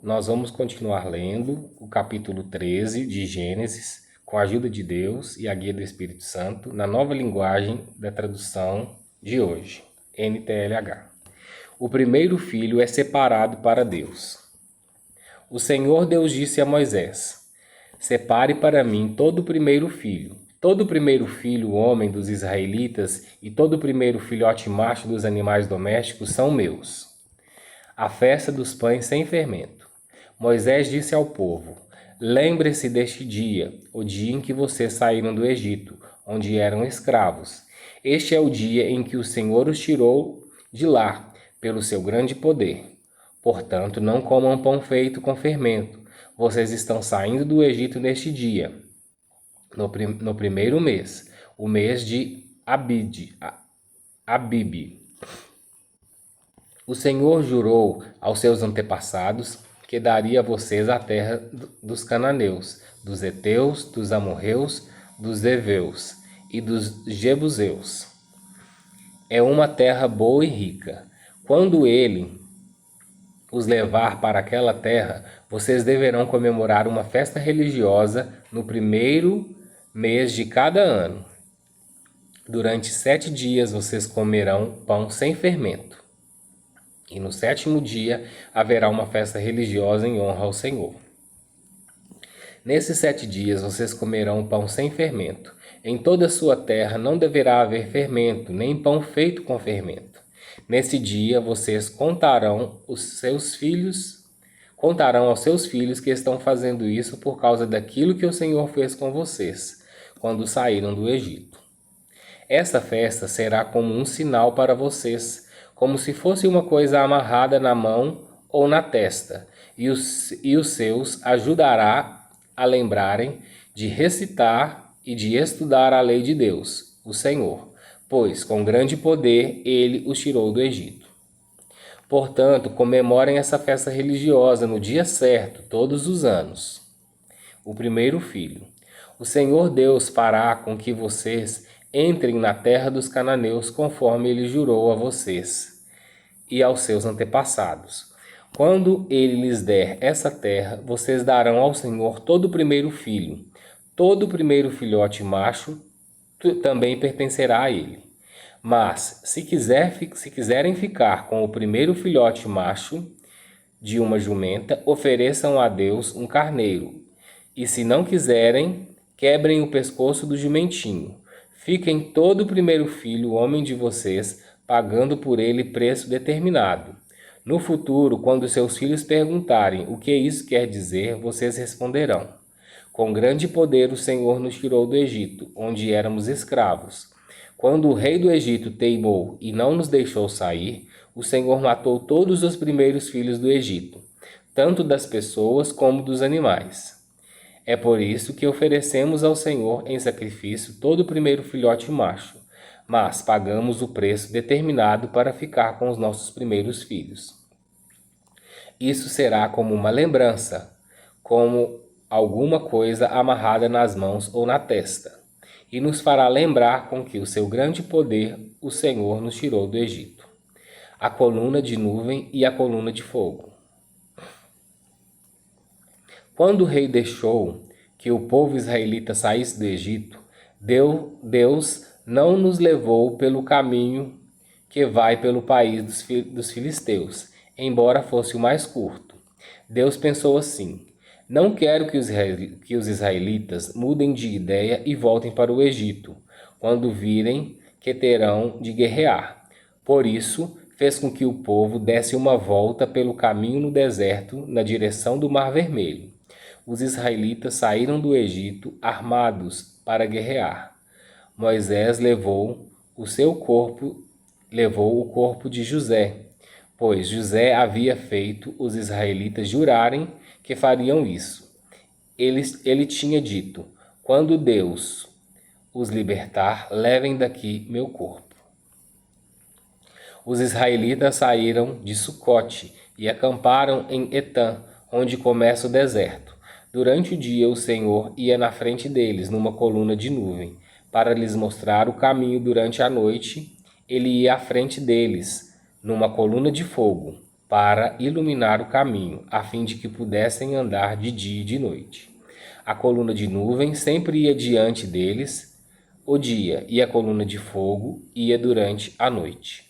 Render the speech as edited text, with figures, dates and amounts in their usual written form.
nós vamos continuar lendo o capítulo 13 de Gênesis, com a ajuda de Deus e a guia do Espírito Santo, na nova linguagem da tradução de hoje, NTLH. O primeiro filho é separado para Deus. O Senhor Deus disse a Moisés: separe para mim todo o primeiro filho, todo o primeiro filho homem dos israelitas e todo o primeiro filhote macho dos animais domésticos são meus. A festa dos pães sem fermento. Moisés disse ao povo: lembre-se deste dia, o dia em que vocês saíram do Egito, onde eram escravos. Este é o dia em que o Senhor os tirou de lá, pelo seu grande poder. Portanto, não comam pão feito com fermento. Vocês estão saindo do Egito neste dia, no primeiro mês, o mês de Abibe. O Senhor jurou aos seus antepassados que daria a vocês a terra dos cananeus, dos heteus, dos amorreus, dos heveus e dos jebuseus. É uma terra boa e rica. Quando ele os levar para aquela terra, vocês deverão comemorar uma festa religiosa no primeiro mês de cada ano. Durante 7 dias vocês comerão pão sem fermento. E no 7º dia haverá uma festa religiosa em honra ao Senhor. Nesses 7 dias vocês comerão pão sem fermento. Em toda a sua terra não deverá haver fermento, nem pão feito com fermento. Nesse dia vocês contarão aos seus filhos que estão fazendo isso por causa daquilo que o Senhor fez com vocês, quando saíram do Egito. Esta festa será como um sinal para vocês, como se fosse uma coisa amarrada na mão ou na testa, e os seus ajudará a lembrarem de recitar e de estudar a lei de Deus, o Senhor, pois com grande poder ele os tirou do Egito. Portanto, comemorem essa festa religiosa no dia certo, todos os anos. O primeiro filho. O Senhor Deus fará com que vocês entrem na terra dos cananeus conforme ele jurou a vocês e aos seus antepassados. Quando ele lhes der essa terra, vocês darão ao Senhor todo o primeiro filho. Todo o primeiro filhote macho também pertencerá a ele. Mas, se quiserem ficar com o primeiro filhote macho de uma jumenta, ofereçam a Deus um carneiro. E se não quiserem, quebrem o pescoço do jumentinho. Fiquem todo o primeiro filho, homem de vocês, pagando por ele preço determinado. No futuro, quando seus filhos perguntarem o que isso quer dizer, vocês responderão: com grande poder o Senhor nos tirou do Egito, onde éramos escravos. Quando o rei do Egito teimou e não nos deixou sair, o Senhor matou todos os primeiros filhos do Egito, tanto das pessoas como dos animais. É por isso que oferecemos ao Senhor em sacrifício todo o primeiro filhote macho, mas pagamos o preço determinado para ficar com os nossos primeiros filhos. Isso será como uma lembrança, como alguma coisa amarrada nas mãos ou na testa, e nos fará lembrar com que o seu grande poder o Senhor nos tirou do Egito. A coluna de nuvem e a coluna de fogo. Quando o rei deixou que o povo israelita saísse do Egito, Deus não nos levou pelo caminho que vai pelo país dos filisteus, embora fosse o mais curto. Deus pensou assim: não quero que os israelitas mudem de ideia e voltem para o Egito, quando virem que terão de guerrear. Por isso, fez com que o povo desse uma volta pelo caminho no deserto, na direção do Mar Vermelho. Os israelitas saíram do Egito armados para guerrear. Moisés levou o corpo de José, pois José havia feito os israelitas jurarem que fariam isso. Ele tinha dito: quando Deus os libertar, levem daqui meu corpo. Os israelitas saíram de Sucote e acamparam em Etã, onde começa o deserto. Durante o dia o Senhor ia na frente deles numa coluna de nuvem, para lhes mostrar o caminho. Durante a noite ele ia à frente deles numa coluna de fogo. para iluminar o caminho, a fim de que pudessem andar de dia e de noite. A coluna de nuvem sempre ia diante deles o dia, e a coluna de fogo ia durante a noite.